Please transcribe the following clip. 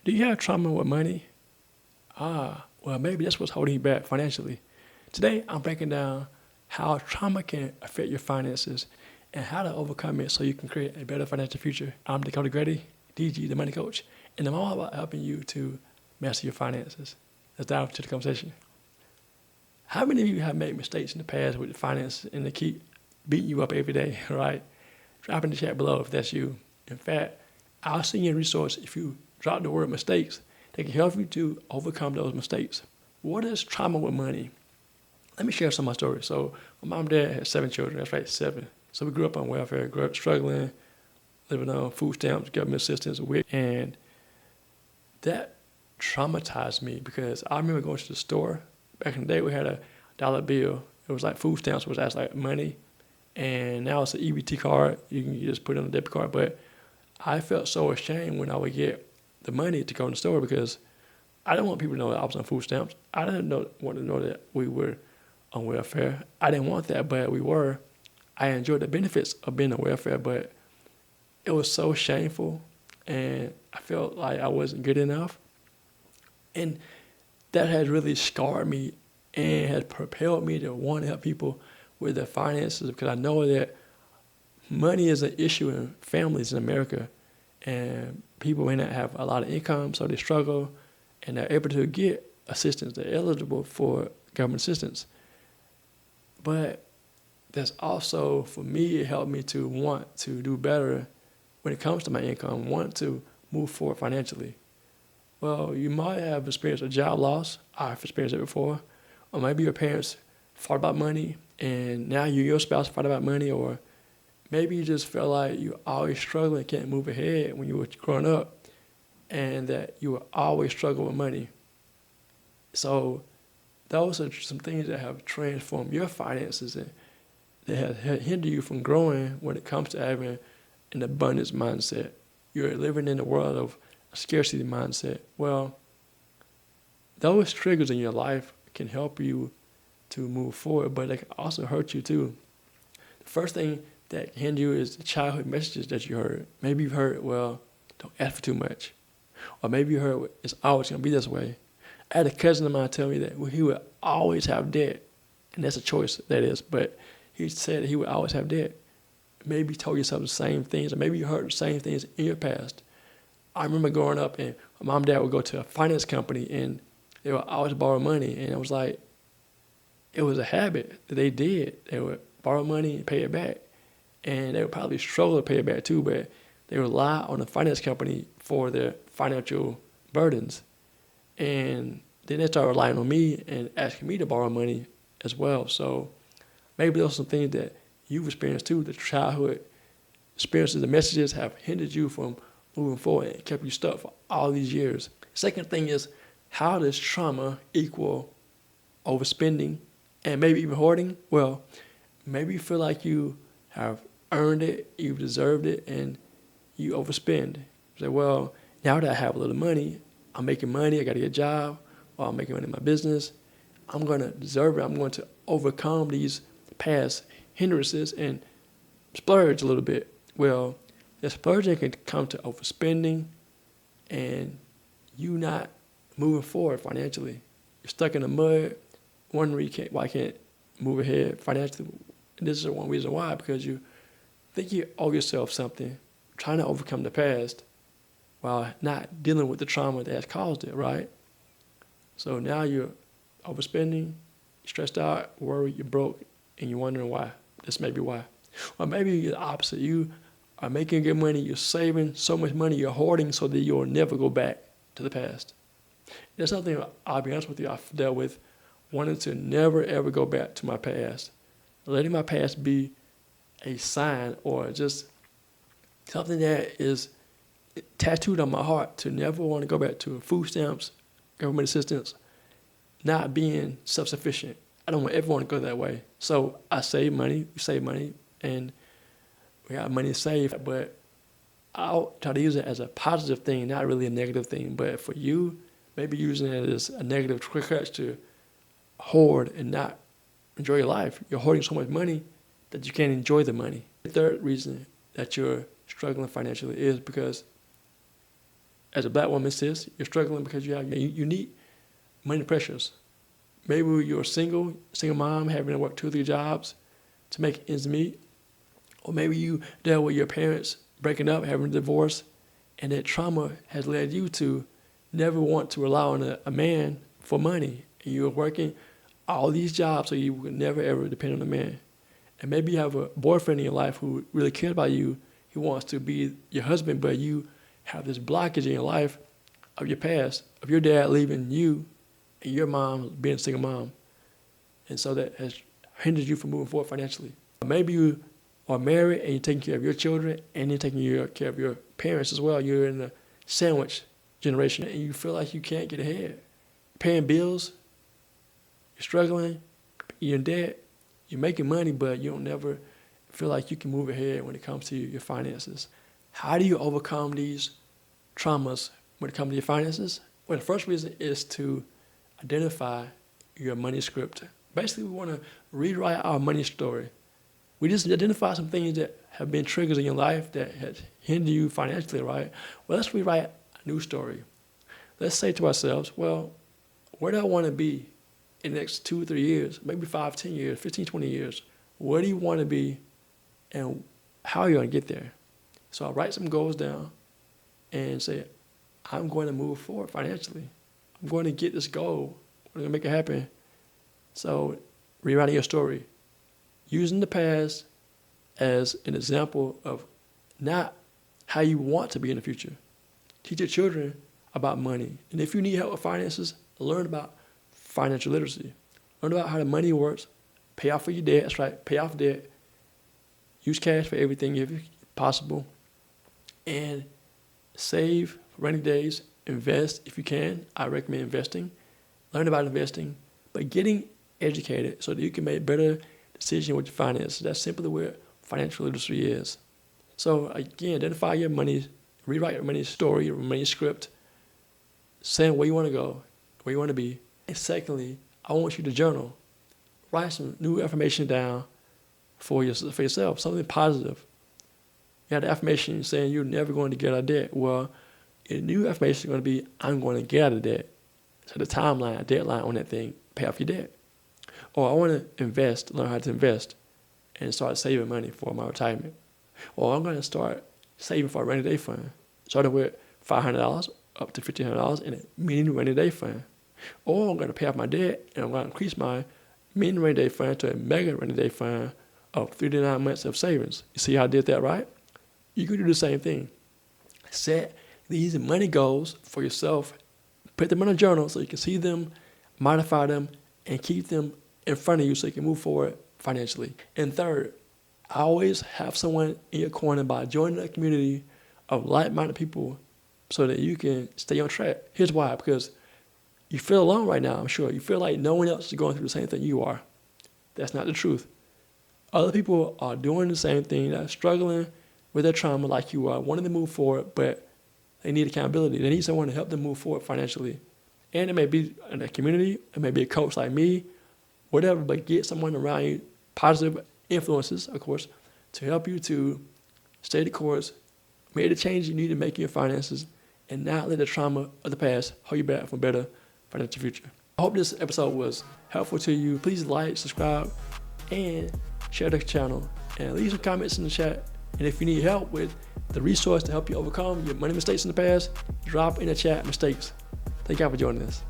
Do you have trauma with money? Well, maybe that's what's holding you back financially. Today, I'm breaking down how trauma can affect your finances and how to overcome it so you can create a better financial future. I'm Dakota Grady, DG, the money coach, and I'm all about helping you to master your finances. Let's dive into the conversation. How many of you have made mistakes in the past with the finances and they keep beating you up every day, right? Drop in the chat below if that's you. In fact, I'll send you a resource if you drop the word mistakes that can help you to overcome those mistakes. What is trauma with money? Let me share some of my story. So my mom and dad had 7 children. That's right, 7. So we grew up on welfare, grew up struggling, living on food stamps, government assistance, and that traumatized me because I remember going to the store. Back in the day, we had a dollar bill. It was like food stamps, was that's like money. And now it's an EBT card. You can just put it on a debit card. But I felt so ashamed when I would get the money to go in the store because I didn't want people to know that I was on food stamps. I didn't want to know that we were on welfare. I didn't want that, but we were. I enjoyed the benefits of being on welfare, but it was so shameful, and I felt like I wasn't good enough. And that has really scarred me and has propelled me to want to help people with their finances because I know that money is an issue in families in America, and people may not have a lot of income, so they struggle, and they're able to get assistance. They're eligible for government assistance. But that's also, for me, it helped me to want to do better when it comes to my income, want to move forward financially. Well, you might have experienced a job loss. I've experienced it before. Or maybe your parents fought about money, and now you and your spouse fight about money, or maybe you just felt like you always struggling and can't move ahead when you were growing up, and that you will always struggle with money. So those are some things that have transformed your finances and that have hindered you from growing when it comes to having an abundance mindset. You're living in a world of a scarcity mindset. Well, those triggers in your life can help you to move forward, but they can also hurt you too. The first thing that can hinder you is the childhood messages that you heard. Maybe you've heard, well, don't ask for too much. Or maybe you heard, it's always going to be this way. I had a cousin of mine tell me that he would always have debt. And that's a choice, that is. But he said he would always have debt. Maybe you told yourself the same things, or maybe you heard the same things in your past. I remember growing up, and my mom and dad would go to a finance company, and they would always borrow money. And it was like, it was a habit that they did. They would borrow money and pay it back. And they would probably struggle to pay it back too, but they rely on the finance company for their financial burdens. And then they started relying on me and asking me to borrow money as well. So maybe those are some things that you've experienced too. The childhood experiences, the messages have hindered you from moving forward and kept you stuck for all these years. Second thing is, how does trauma equal overspending and maybe even hoarding? Well, maybe you feel like you have earned it, you've deserved it, and you overspend. You say, well, now that I have a little money, I'm making money, I got to get a job, or I'm making money in my business, I'm going to deserve it. I'm going to overcome these past hindrances and splurge a little bit. Well, the splurging can come to overspending and you not moving forward financially. You're stuck in the mud, wondering why you can't move ahead financially. And this is one reason why, because you think you owe yourself something, trying to overcome the past while not dealing with the trauma that has caused it, right? So now you're overspending, stressed out, worried, you're broke, and you're wondering why. This may be why. Or maybe you're the opposite. You are making good money, you're saving so much money, you're hoarding so that you'll never go back to the past. That's something, I'll be honest with you, I've dealt with, wanting to never ever go back to my past. Letting my past be a sign or just something that is tattooed on my heart to never want to go back to food stamps, government assistance, not being self-sufficient. I don't want everyone to go that way. So I save money, we save money, and we have money to save, but I'll try to use it as a positive thing, not really a negative thing. But for you, maybe using it as a negative crutch to hoard and not enjoy your life. You're hoarding so much money that you can't enjoy the money. The third reason that you're struggling financially is because as a black woman, sis, you're struggling because you have unique money pressures. Maybe you're a single mom having to work 2 or 3 jobs to make ends meet. Or maybe you dealt with your parents breaking up, having a divorce, and that trauma has led you to never want to rely on a man for money. And you're working all these jobs so you would never ever depend on a man. And maybe you have a boyfriend in your life who really cares about you. He wants to be your husband, but you have this blockage in your life of your past, of your dad leaving you and your mom being a single mom. And so that has hindered you from moving forward financially. Maybe you are married and you're taking care of your children and you're taking care of your parents as well. You're in the sandwich generation and you feel like you can't get ahead. Paying bills, you're struggling, you're in debt, you're making money, but you don't never feel like you can move ahead when it comes to your finances. How do you overcome these traumas when it comes to your finances? Well, the first reason is to identify your money script. Basically, we want to rewrite our money story. We just identify some things that have been triggers in your life that have hindered you financially, right? Well, let's rewrite a new story. Let's say to ourselves, well, where do I want to be in the next 2 or 3 years, maybe 5, 10 years, 15, 20 years? Where do you want to be and how are you going to get there? So I'll write some goals down and say, I'm going to move forward financially. I'm going to get this goal. I'm going to make it happen. So rewriting your story. Using the past as an example of not how you want to be in the future. Teach your children about money. And if you need help with finances, learn about financial literacy. Learn about how the money works. Pay off for your debt. That's right. Pay off debt. Use cash for everything if possible. And save for rainy days. Invest if you can. I recommend investing. Learn about investing. But getting educated so that you can make better decisions with your finances. That's simply where financial literacy is. So again, identify your money, rewrite your money story, your money script, saying where you want to go, where you want to be. And secondly, I want you to journal. Write some new affirmation down for yourself, something positive. You have the affirmation saying you're never going to get out of debt. Well, your new affirmation is going to be, I'm going to get out of debt. So the timeline, a deadline on that thing, pay off your debt. Or I want to invest, learn how to invest, and start saving money for my retirement. Or I'm going to start saving for a rainy day fund, starting with $500 up to $1,500 in a mini rainy day fund. Or I'm going to pay off my debt, and I'm going to increase my mini rainy day fund to a mega rainy day fund of 3 to 9 months of savings. You see how I did that, right? You can do the same thing. Set these money goals for yourself. Put them in a journal so you can see them, modify them, and keep them in front of you so you can move forward financially. And third, always have someone in your corner by joining a community of like-minded people so that you can stay on track. Here's why, because you feel alone right now, I'm sure. You feel like no one else is going through the same thing you are. That's not the truth. Other people are doing the same thing, they're struggling with their trauma like you are, wanting to move forward, but they need accountability. They need someone to help them move forward financially. And it may be in a community, it may be a coach like me, whatever, but get someone around you, positive influences, of course, to help you to stay the course, make the change you need to make in your finances, and not let the trauma of the past hold you back from a better financial future. I hope this episode was helpful to you. Please like, subscribe, and share the channel. And leave some comments in the chat. And if you need help with the resource to help you overcome your money mistakes in the past, drop in the chat mistakes. Thank you for joining us.